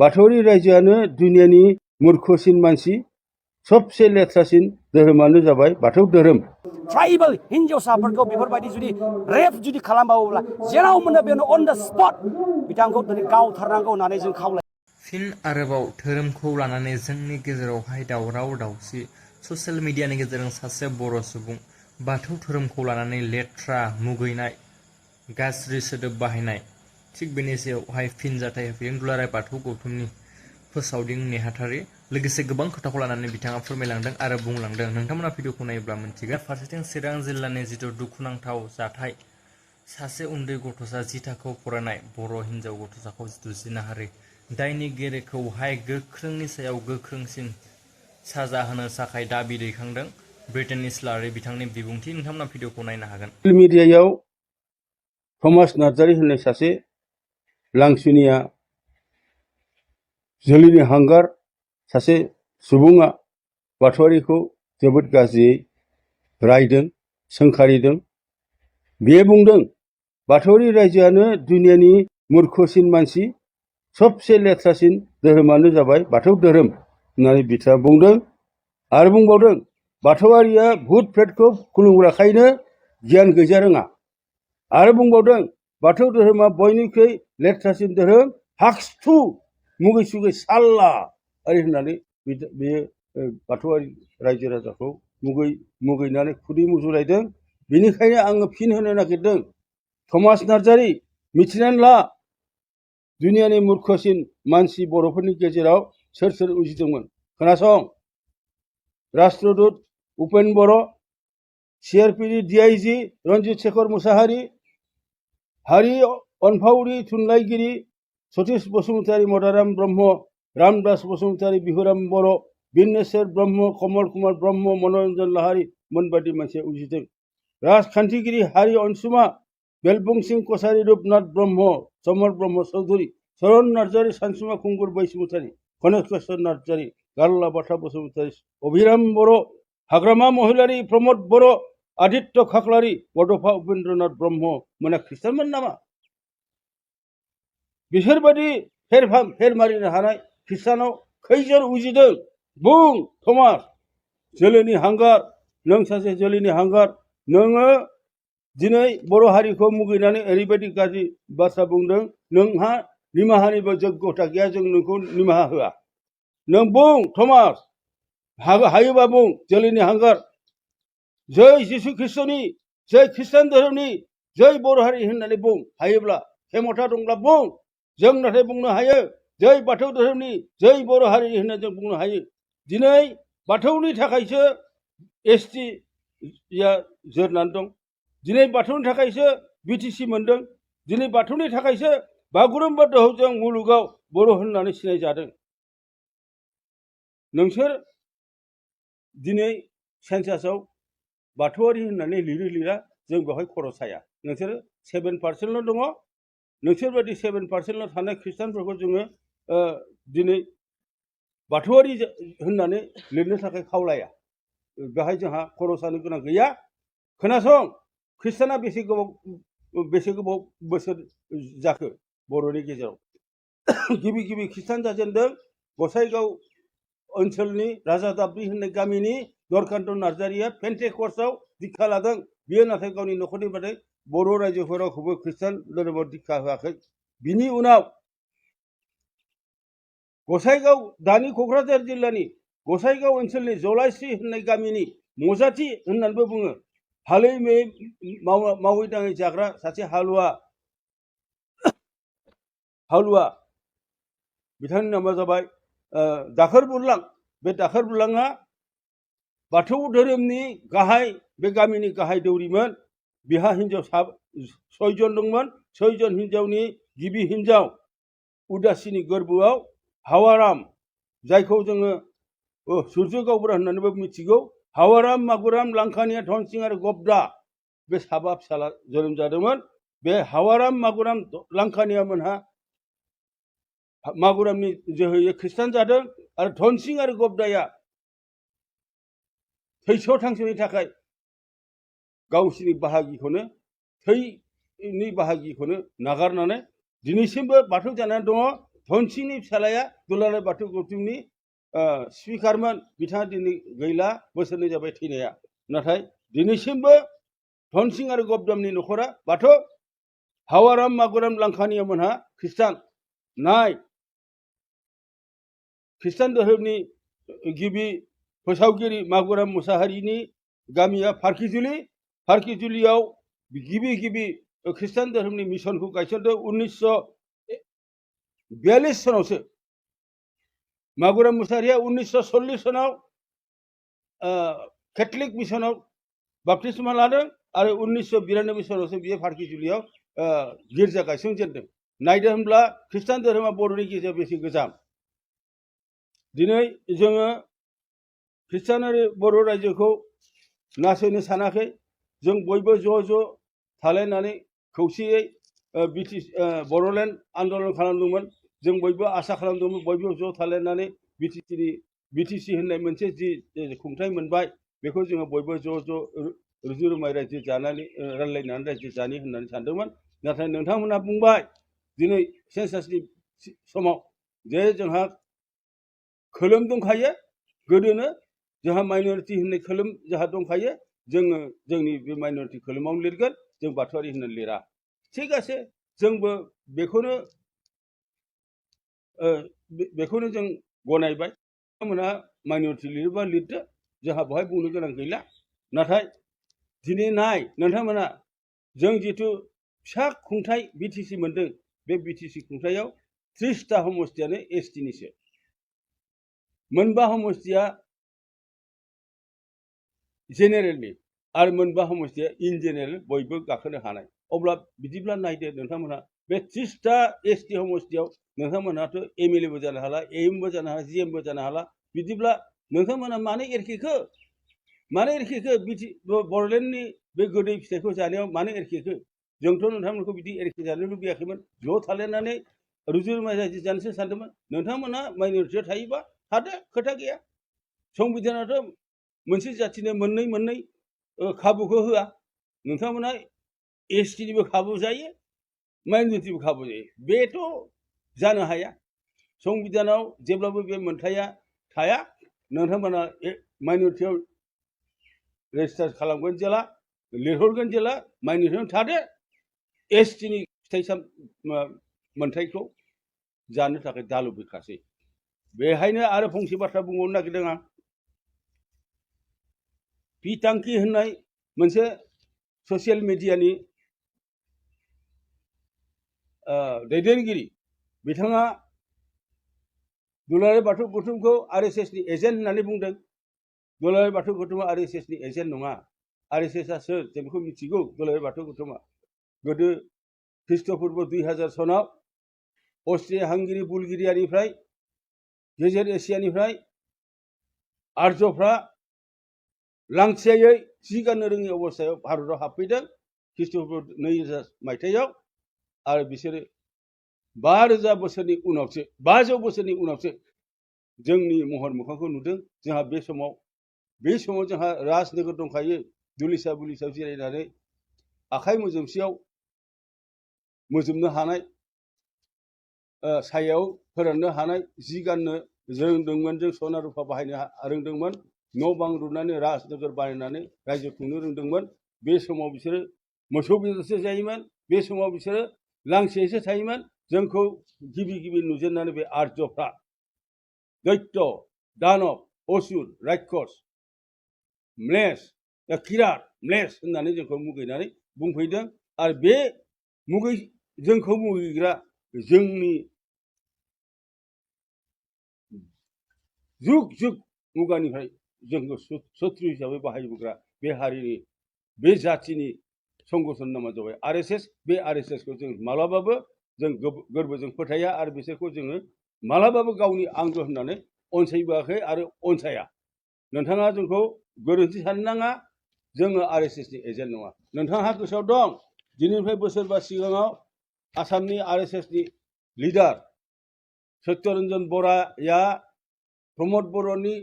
बाथौआरि रायजोआनो दुनियानि मूर्खसिन मानसि सबसे लेथ्रासिन धोरोमानो जाबाय बाथौ धोरोम। ट्राइबल हिन्जावसाफोरखौ बेफोरबायदि जुदि रेप जुदि खालामबावोब्ला जेराव मोनो बेयावनो अन द स्पट बिथांखौ दिनै गावथारनांगौ होननानै जों खावलायो। फिन आरोबाव धोरोमखौ लानानै जोंनि गेजेरावहाय दावराव दावसि ससियेल मिडियानि गेजेरजों सासे बर' सुबुं बाथौ धोरोमखौ लानानै लेथ्रा मुगैनाय गाज्रि सोदोब बाहायनाय थिग बेनि सायावहाय फिनजाथाय होफैदों दुलाराय बाथौ गौथुमनि फोसावदिं नेहाथारि लोगोसे गोबां खोथाखौ लानानै बिथाङा फोरमायलांदों आरो बुंलांदों। नोंथांमोना भिडिअखौ नायोब्ला मोनथिगोन। फारसेथिं चिरां जिल्लानि जिथु दुखुनांथाव जाथाय सासे उन्दै गथ'सा जि थाखोआव फरायनाय बर' हिन्जाव गथ'साखौ जिथु जिनाहारि दायनिगिरिखौहाय गोख्रोंनि सायाव गोख्रोंसिन साजा होनो थाखाय दाबि दैखांदों ब्रिटेन इस्लारि बिथांनि बिबुंथि। नोंथांमोना भिडिअखौ नायनो हागोन। ससियेल मिडियायाव थमास नार्जारी होननाय सासे लांसुनिया जोलैनि हांगार सासे सुबुङा बाथौआरिखौ जोबोद गाज्रियै रायदों सोंखारिदों। बियो बुंदों बाथौआरि रायजोआनो दुनियानि मूर्खसिन मानसि सबसे लेथ्रासिन धोरोमानो जाबाय बाथौ धोरोम होननानै बिथाङा बुंदों आरो बुंबावदों बाथौआरिया भुट प्रेतखौ खुलुमग्राखायनो गियान गैजा रोङा आरो बुंबावदों बाथौ धोरोमा बयनिख्रुइ लेथ्रासिन धोरोम हाक्सथु मुगै सुगै साल्ला ओरै होननानै बेयो बाथौआरि रायजो राजाखौ मुगैनानै खुदै मुजुलायदों। बेनिखायनो आङो फिन होनो नागिरदों थमास नार्जारी मिथिनानै ला दुनियानि मूर्खसिन मानसि बर'फोरनि गेजेराव सोर सोर उजिदोंमोन खोनासं। राष्ट्रदूत उपेन बर', सिआरपिनि डिआइजि रन्जित शेखर मुसाहारि, हारि अनफावरि थुनलाइगिरि सतीश बसुमतारी, मदाराम ब्रह्म, रामदास बसुमतारी, बिहुराम बर', बिनेश्वर ब्रह्म, कमल कुमार ब्रह्म, मनरन्जन लाहारी मोनबादि मानसिया उजिदों। राजखान्थिगिरि हारि अनसुमा, बेलबुं सिं कछारी, रुपनाथ ब्रह्म, समर ब्रह्म चौधुरी, चरण नार्जारी, सानसुमा खुंगुर बैसुमतारी, कनकेश्वर नार्जारी, गारला बाथा बसुमतारी, अभिराम बर', हाग्रामा महिलारी, प्रमद बर', आदित्य खाख्लारी, बड'फा उपेन्द्रनाथ ब्रह्म मोना ख्रिस्टानमोन नामा? बिसोरबायदि फेर मारिनो हानाय ख्रिस्टानाव खैजन उजिदों बुं थमास। जोलैनि हांगार, नों सासे जोलैनि हांगार। नोङो दिनै बर' हारिखौ मुगैनानै ओरैबायदि गाज्रि बाथ्रा बुंदों नोंहा निमाहानिबो जग्यता गैया, जों नोंखौ निमाहा होआ। नों बुं थमास, हायोबा बुं जोलैनि हांगार। जै जिसु ख्रिस्टनि, जै ख्रिस्टान धोरोमनि, जै बर' हारि होननानै बुं हायोब्ला, खेमथा दंब्ला बुं। जों नाथाय बुंनो हायो जै बाथौ धोरोमनि, जै बर' हारि होनना जों बुंनो हायो। दिनै बाथौनि थाखायसो एसटिया जोरनानै दं। दिनै बाथौनि थाखायसो बिटिसि मोनदों। दिनै बाथौनि थाखायसो बागुरुम्बा दोहौजों मुलुगाव बर' होननानै सिनायजादों। नोंसोर दिनै सेन्सासआव बाथौआरि होननानै लिरा जों बेवहाय खर' साया। नोंसोर 7% दङ। नोंसोर बायदि 7% थानाय ख्रिस्टानफोरखौ जोङो दिनै बाथौआरि होननानै लिरनो थाखाय खावलाया। बेहाय जोंहा खर' सानो गोनां गैया। खोनासं, ख्रिस्टाना बेसे गोबाव बोसोर जाखो बर'नि गेजेराव? गिबि गिबि ख्रिस्टान जाजेनदों गसाइगाव ओनसोलनि राजा दाबरि होननाय गामिनि नरकान्त नार्जारिया पेन्टेकस्टआव दीक्षा लादों। बियो नाथाय गावनि न'खरनि बादै बर' रायजोफोरावबो ख्रिस्टान धोरोमाव दीक्षा होआखै। बिनि उनाव गसाइगाव, दानि क'क्राझार जिल्लानि गसाइगाव ओनसोलनि जलायस्रि होननाय गामिनि मजाथि होननानैबो बुङो, हालै मावै दाङै जाग्रा सासे हालुवा बिथांनि नामा जाबाय दाखोर बुरलां। बे दाखोर बुरलाङा बाथौ धोरोमनि गाहाय, बे गामिनि गाहाय दौरिमोन। बिहा हिन्जाव 6 दंमोन। 6 हिन्जावनि गिबि हिन्जाव उदासिनि गोरबोआव हावाराम, जायखौ जोङो सुर्य गावबुरा होननानैबो मिथिगौ, हावाराम, मागुराम, लांखानिया, धनसिं आरो गबदा, बे 7 फिसाला जोनोम जादोंमोन। बे हावाराम, मागुराम, लांखानिया मोनहा मागुरामनि जोहैयै ख्रिस्टान जादों आरो धनसिं आरो गबदाया थैस' थांस'नि थाखाय गावसिनि बाहागिखौनो, थैनि बाहागिखौनो नागारनानै दिनैसिमबो बाथौ जानानै दङ। धनसिंनि फिसालाया दुलाराय बाथौ गौतमनि स्पिकारमोन बिथाङा दिनै गैला बोसोरनै जाबाय थैनाया नाथाय दिनैसिमबो धनसिं आरो गबदामनि न'खरा बाथौ हावाराम मागुराम लांखानिया मोनहा ख्रिस्टान नाय ख्रिस्टान धोरोमनि गिबि फोसावगिरि मागुराम मुसाहारिनि गामिया फारखिजुलियाव गिबि ख्रिस्टान धोरोमनि मिशनखौ गायसनदों 1942 सनावसो मागुराम मुसाहारिया 1940 सनाव कैथलिक मिशनाव बाप्तिस्मा लादों आरो 1992 सनावसो बियो फारखिजुलियाव गिर्जा गायसनजेनदों नायदो होनब्ला ख्रिस्टान धोरोमा बर'नि गेजेराव बेसे गोजाम दिनै जोङो ख्रिस्टान आरो बर' रायजोखौ नासयनो सानाखै जों बयबो ज' थालायनानै खौसेयै बर'लेण्ड आन्दलन खालामदोंमोन जों बयबो आसा खालामदोंमोन बयबो ज' थालायनानै बिटिसि होननाय मोनसे जि खुंथाय मोनबाय बेखौ जोङो बयबो ज' रुजु रुमाय रायजो जानानै रायज्लायनानै रायजो जानि होननानै सानदोंमोन नाथाय नोंथांमोनहा बुंबाय दिनै सेन्सासनि समाव जे जोंहा खोलोम दंखायो गोदोनो जोंहा माइनरिटि होननाय खोलोम जोंहा दंखायो जोङो जोंनि बे माइनरिटि खोलोमावनो लिरगोन जों बाथौआरि होननानै लिरा थिग আছে जोंबो बेखौनो जों गनायबाय बिथांमोनहा माइनरिटि लिरोबा लिरदो जोंहा बेवहाय बुंनो गोनां गैला नाथाय दिनै नाय नोंथांमोना जों जिथु फिसा खुंथाय बिटिसि मोनदों बे बिटिसि खुंथायाव 30टा समष्टियानो एसटिनिसो मोनबा समष्टिया जेनेरेलनि आरो मोनबा समष्टिया इन जेनेरेल बयबो गाखोनो हानाय अब्ला बिदिब्ला नायदो नोंथांमोना बे 30टा एसटि समष्टियाव नोंथांमोनाथ' एमएलएबो जानो हाला एएमबो जानो हाला जिएमबो जानो हाला बिदिब्ला नोंथांमोना मानो एरखेखो बर'लेण्डनि बे गोदै फिथाइखौ जानायाव मानो एरखेखो जोंथ' नोंथांमोनखौ बिदि एरखे जानो लुबैयाखैमोन ज' थालायनानै रुजु रुमाय रायजो जानोसो सानदोंमोन नोंथांमोना माइनरिटियाव थायोबा थादो खोथा गैया संबिधानाथ' मोनसे जाथिनो मोननै खाबुखौ होआ नोंथांमोना एसटिनिबो खाबु जायो माइनरिटिबो खाबु जायो बेथ' जानो हाया संबिधानाव जेब्लाबो बे मोनथाया थाया नोंथांमोना माइनरिटियाव रेजिस्टार खालामगोन जेला लिरहरगोन जेला माइनरिटियाव थादो एसटिनि फिथाइ मोनथायखौ जानो थाखाय दालुबैखासै बेहायनो आरो फंसे बाथ्रा बुंबावनो नागिरदों आं पिटांकि होननाय मोनसे ससियेल मिडियानि दैदेनगिरि बिथाङा दुलाराय बाथौ गौतमखौ आरएसएसनि एजेन्ट होननानै बुंदों दुलाराय बाथौ गौतमा आरएसएसनि एजेन्ट नङा आरएसएसआ सोर जों बेखौ मिथिगौ दुलाराय बाथौ गौतमा गोदो ख्रीष्टपूर्व 2000 सनाव अस्ट्रिया हांगेरि बुलगेरियानिफ्राय गेजेर एसियानिफ्राय आर्यफ्रा लांथियायै जि गाननो रोङि अबस्थायाव भारताव हाबफैदों ख्रीष्टपूर्व 2000 मायथाइयाव आरो बिसोरो 5000 बोसोरनि उनावसो 500 बोसोरनि उनावसो जोंनि महर मोखांखौ नुदों जोंहा बे समाव जोंहा राजनोगोर दंखायो दुलिसा बुलिसायाव जिरायनानै आखाइ मोजोमसेयाव मोजोमनो हानाय सायाव फोराननो हानाय जि गाननो रोंदोंमोन जों सना रुफा बाहायनो रोंदोंमोन न' बां लुनानै राजनोगोर बानायनानै रायजो खुंनो रोंदोंमोन बे समाव बिसोरो मोसौ बेदरसो जायोमोन बे समाव बिसोरो लांथियैसो थायोमोन जोंखौ गिबि नुजेननानै बे आर्यफ्रा दैत्य दानब असुर राक्षस किरात म्लेस होननानै जोंखौ मुगैनानै बुंफैदों आरो बे जोंखौ मुगैग्रा जोंनि जुग मुगानिफ्राय जोंखौ शत्रु हिसाबै बाहायबोग्रा बे हारिनि बे जाथिनि संगठन नामा जाबाय आरएसएस बे आरएसएसखौ जों मालाबाबो जों गोरबोजों फोथाया आरो बिसोरखौ जोङो मालाबाबो गावनि आंगो होननानै अनसायबोआखै आरो अनसाया नोंथाङा जोंखौ गोरोन्थि साननो नाङा जोङो आरएसएसनि एजेन्ट नङा नोंथाङा गोसोआव दं दिनैनिफ्राय बोसोरबा सिगाङाव आसामनि आरएसएसनि लिडार सत्यरन्जन बराया प्रमद बर'नि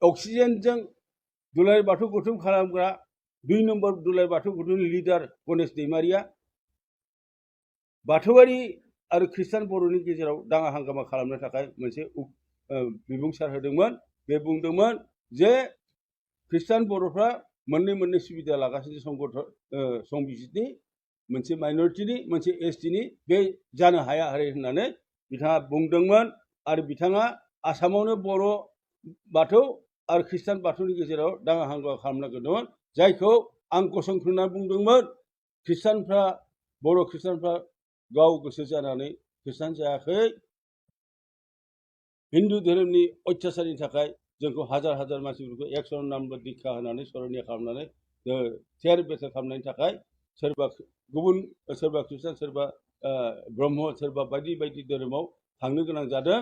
अक्सिजेनजों दुलाराय बाथौ गौतम खालामग्रा 2 नम्बर दुलाराय बाथौ गौतमनि लिडार गणेश दैमारिया बाथौआरि आरो ख्रिस्टान बर'नि गेजेराव दाङा हांगामा खालामनो थाखाय मोनसे बिबुंसार होदोंमोन। बे बुंदोंमोन जे ख्रिस्टान बर'फ्रा मोननै सुबिदा लागासिनो संबिजितनि मोनसे माइनरिटिनि मोनसे एसटिनि बे जानो हाया होननानै बिथाङा बुंदोंमोन। आरो बिथाङा आसामावनो बर' बाथौ आरो ख्रिस्टान बाथौनि गेजेराव दाङा हांगामा खालामनो नागिरदोंमोन, जायखौ आं गसंथाना बुंदोंमोन बर' ख्रिस्टानफ्रा गाव गोसो जानानै ख्रिस्टान जायाखै। हिन्दु धोरोमनि अत्याचारनि थाखाय जोंखौ हाजार हाजार मानसिफोरखौ 100 नामबो दीक्षा होनानै सरनिया खालामनानै थेर बेथेर खालामनायनि थाखाय सोरबा ख्रिस्टान सोरबा ब्रह्म सोरबा बायदि धोरोमाव थांनो गोनां जादों।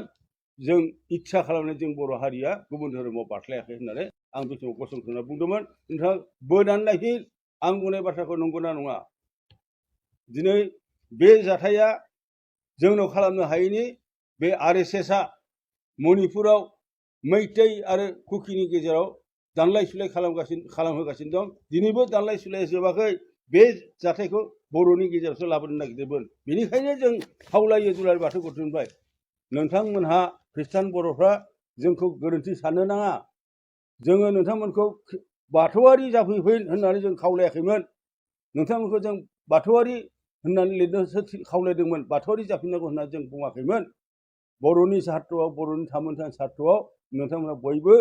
जों इच्छा खालामनाय जों बर' हारिया गुबुन धोरोमाव बारस्लायाखै होननानै आं बे समाव गसंथाना बुंदोंमोन। नोंथाङा बोनानै नायफिन आं बुंनाय बाथ्राखौ नंगौना नङा। दिनै बे जाथाया जोंनाव खालामनो हायैनि बे RSSआ मणिपुराव मैतै आरो कुकिनि गेजेराव दानलाय सुलाय खालामहोगासिनो दं। दिनैबो दानलाय सुलाया जोबाखै। बे जाथायखौ बर'नि गेजेरावसो लाबोनो नागिरदोंमोन। बेनिखायनो जों खावलायो दुलाराय बाथौ गथ'निफ्राय नोंथांमोनहा ख्रिस्टान बर'फ्रा जोंखौ गोरोन्थि साननो नाङा। जोङो नोंथांमोनखौ बाथौआरि जाफैफिन होननानै जों खावलायाखैमोन। नोंथांमोनखौ जों बाथौआरि होननानै लिरनोसो खावलायदोंमोन, बाथौआरि जाफिननांगौ होननानै जों बुङाखैमोन। बर'नि सार्थआव बर'नि थामोनथानि सार्थआव नोंथांमोना बयबो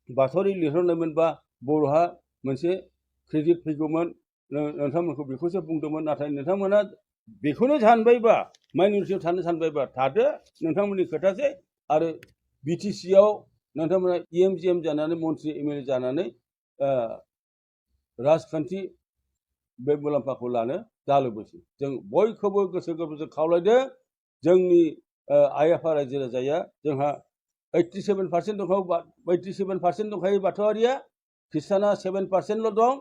बाथौआरि लिरहरनायमोनबा बर'हा मोनसे क्रेडिट फैगौमोन। नोंथांमोनखौ बेखौसो बुंदोंमोन। नाथाय नोंथांमोना बेखौनो सानबायबा माइनरिटियाव थानो सानबायबा थादो, नोंथांमोननि खोथासै। आरो BTCआव नोंथांमोना EM जानानै मन्त्रि MLA जानानै राजखान्थि बे मुलाम्फाखौ लानो दालोबोसै। जों बयखौबो गोसो गोरबोजों खावलायदों। जोंनि आइ आफा रायजो राजाया जोंहा 87% दंखायो बाथौआरिया, ख्रिस्टाना 7%ल' दं।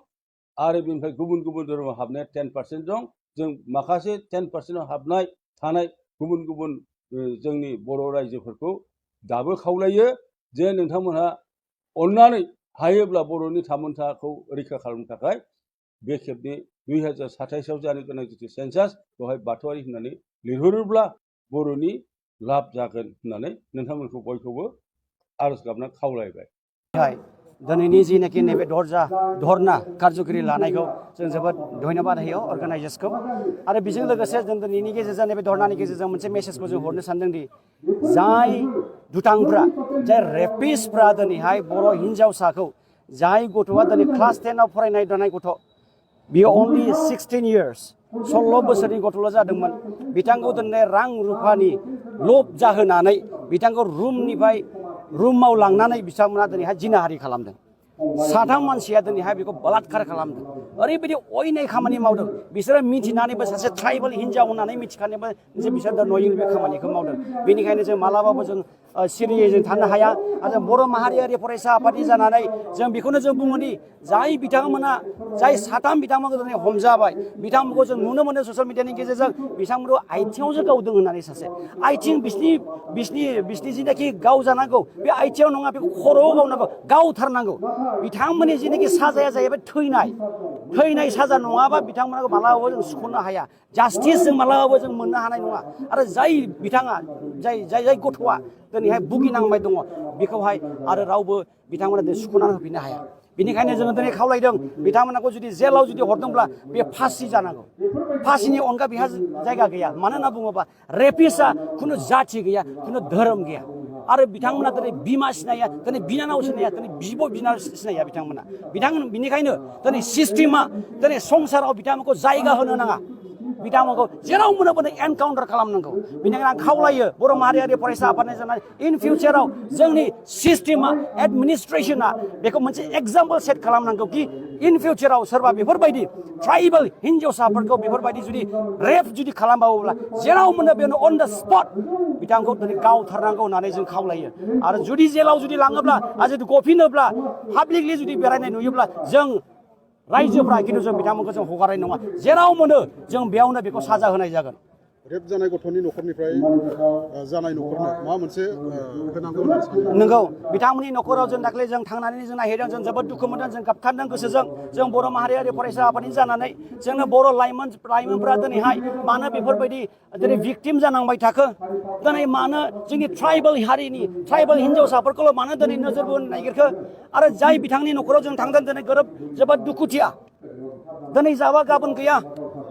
आरो बेनिफ्राय गुबुन धोरोमाव हाबनाया 10% दं। जों माखासे 10%आव हाबनाय थानाय गुबुन जोंनि बर' रायजोफोरखौ दाबो खावलायो जे नोंथांमोनहा अननानै हायोब्ला बर'नि थामोनथाखौ रैखा खालामनो थाखाय बे खेबनि 2027आव जानो गोनां जिथु सेन्सास बेवहाय बाथौआरि होननानै लिरहरोब्ला बर'नि लाब जागोन होननानै नोंथांमोनखौ बयखौबो आरज गाबना खावलायबाय। दिनैनि जिनाखि नैबे धरना कारज'गिरि लानायखौ जों जोबोद धन्यबाद होयो अर्गानाइजार्सखौ। आरो बेजों लोगोसे जों दिनैनि गेजेरजों नैबे धरनानि गेजेरजों मोनसे मेसेजखौ जों हरनो सानदोंदि जाय दुथांफ्रा जाय रेपिस्टफ्रा दिनैहाय बर' हिन्जावसाखौ जाय गथ'आ दिनै क्लास 10आव फरायनाय गथ' बियो अनलि 16 years 16 बोसोरनि गथ'ल' जादोंमोन। बिथांखौ दिनै रां रुफानि लब जाहोनानै बिथांखौ रुमाव लांनानै बिथांमोना दिनैहाय जिनाहारि खालामदों। 3 मानसिया दिनैहाय बेखौ बलात्कार खालामदों। ओरैबायदि अयनाय खामानि मावदों। बिसोरो मिथिनानैबो सासे ट्राइबेल हिन्जाव होननानै मिथिखानायबो जे बिसोर नयिं बे खामानिखौ मावदों। बेनिखायनो जों मालाबाबो जों सिरियै जों थानो हाया। आरो बर' माहारियारि फरायसा आफादनि जानानै जों बेखौनो जों बुङोदि जाय बिथांमोना जाय 3 बिथांमोनखौ दिनै हमजाबाय बिथांमोनखौ जों नुनो मोनो ससियेल मिडियानि गेजेरजों बिथांमोनखौ आथिङावसो गावदों होननानै सासे आथिं बिसिनि जिनाखि गावजानांगौ बे आथिङाव नङा, बेखौ खर'आव गावनांगौ, गावथारनांगौ। बिथांमोननि जिनाखि साजाया जाहैबाय थैनाय साजा नङाबा बिथांमोनखौ मालाबाबो जों सुख'नो हाया। जास्टिस जों मालाबाबो जों मोननो हानाय नङा। आरो जाय बिथाङा जाय गथ'आ दिनैहाय भुगिनांबाय दङ बेखौहाय आरो रावबो बिथांमोना सुख'नानै होफिननो हाया। बेनिखायनो जोङो दिनै खावलायदों बिथांमोनखौ जुदि जेलाव जुदि हरदोंब्ला बे फासि जानांगौ। फासिनि अनगा बेहा जायगा गैया। मानो होनना बुङोबा रेपिस्टआ खुनु जाथि गैया, खुनु धोरोम गैया। आरो बिथांमोना दिनै बिमा सिनाया, दिनै बिनानाव सिनाया, दिनै बिब' बिनानाव सिनाया बिथांमोना। बिनिखायनो दिनै सिस्टेमा दिनै संसाराव बिथांमोनखौ जायगा होनो नाङा। बिथांमोनखौ जेराव मोनो एनकाउन्टार खालामनांगौ। बेनिखायनो आं खावलायो बर' माहारियारि फरायसा आफादनि जानानै इन फिउचाराव जोंनि सिस्टेमा एडमिनिस्ट्रेसना बेखौ मोनसे एग्जाम्पल सेट खालामनांगौ कि इन फिउचाराव सोरबा बेफोरबायदि ट्राइबेल हिन्जावसाफोरखौ बेफोरबायदि जुदि रेप जुदि खालामबावोब्ला जेराव मोनो बेयावनो अन द स्पट बिथांखौ दिनै गावथारनांगौ होननानै जों खावलायो। आरो जुदि जेलाव जुदि लाङोब्ला आरो जुदि गफिनोब्ला पाब्लिकलि जुदि बेरायनाय नुयोब्ला जों रायजोफ्रा खिन्थु जों बिथांमोनखौ जों हगारनाय नङा। जेराव मोनो जों बेयावनो बेखौ साजा होनाय जागोन। रेप जानाय गथ'नि न'खरनिफ्राय जानाय न'खरनो माबा मोनसे होनांगौ होननानै सानो नंगौ बिथांमोननि न'खराव जों दाख्लै जों थांनानै जों नायहैदों जों जोबोद दुखु मोनदों जों गाबखांदों गोसोजों जों बर' माहारियारि फरायसा आफादनि जानानै जोंनो बर' लाइमोनफ्रा दिनैहाय मानो बेफोरबायदि दिनै भिक्टिम जानांबाय थाखो दिनै मानो जोंनि ट्राइबेल हारिनि ट्राइबेल हिन्जावसाफोरखौल' मानो दिनै नोजोर बोनो नागिरखो आरो जाय बिथांनि न'खराव जों थांदों दिनै जोबोद दुखुथिया दिनै जाबा गाबोन गैया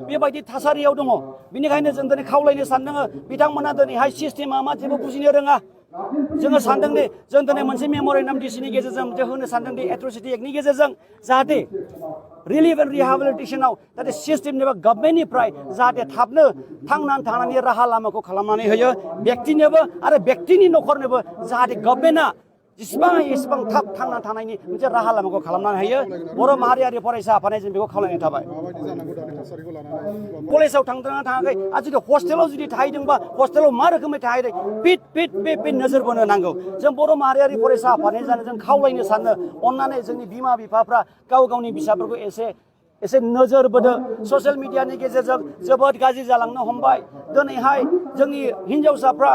बेबायदि थासारियाव दङ बेनिखायनो जों दिनै खावलायनो सानदों बिथांमोना दिनैहाय सिस्टेमा मा जेबो बुजिनो रोङा जोङो सानदों दि जों दिनै मोनसे मेम'रेन्डाम डिसिनि गेजेरजों जों होनो सानदों दि एट्रसिटि एक्टनि गेजेरजों जाहाथे रिलिफ एन्ड रिहेबिलिटेसनाव जाहाथे सिस्टेमनि बा गभर्नमेन्टनिफ्राय जाहाथे थाबनो थांनानै थानायनि राहा लामाखौ खालामनानै होयो व्यक्तिनोबो आरो व्यक्तिनि न'खरनोबो जाहाथे गभर्नमेन्टआ जेसेबां हायो एसेबां थाब थांना थानायनि मोनसे राहा लामाखौ खालामनानै होयो बर' माहारियारि फरायसा आफादजों जों बेखौ खावलायनाय थाबाय माबायदि जानांगौ दानि थासारिखौ लानानै कलेजाव थांदोंना थाङाखै आरो जुदि हस्टेलाव जुदि थाहैदोंबा हस्टेलाव मा रोखोमै थाहैदों बे नोजोर बोनो नांगौ जों बर' माहारियारि फरायसा आफादनि जानो जों खावलायनो सानो अननानै जोंनि बिमा बिफाफ्रा गाव गावनि फिसाफोरखौ एसे नोजोर बोदो ससियेल मिडियानि गेजेरजों जोबोद गाज्रि जालांनो हमबाय दिनैहाय जोंनि हिन्जावसाफ्रा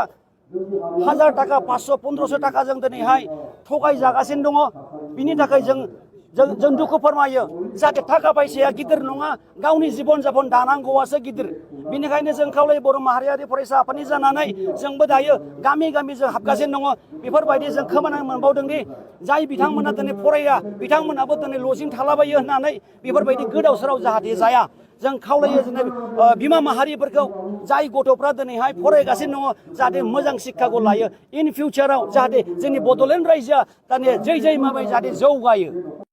1000 थाखा 500 1500 थाखाजों दिनैहाय थगायजागासिनो दङ बिनि थाखाय जों दुखु फोरमायो जाहाथे थाखा फैसाया गिदिर नङा गावनि जिबन जापन दानांगौआसो गिदिर बेनिखायनो जों खावलायो बर' माहारियारि फरायसा आफादनि जानानै जोंबो दायो गामि गामि जों हाबगासिनो दङ बेफोरबायदि जों खोनानो मोनबावदों दि जाय बिथांमोना दिनै फराया बिथांमोनाबो दिनै लजिं थालाबायो होननानै बेफोरबायदि गोदाव सोराव जाहाथे जाया जों खावलायो जोंनि बिमा माहारिफोरखौ जाय गथ'फ्रा दिनैहाय फरायगासिनो दङ जाहाथे मोजां शिक्षाखौ लायो इन फिउचाराव जाहाथे जोंनि बड'लेण्ड रायजोआ दानिया जै माबाय जाहाथे जौगायो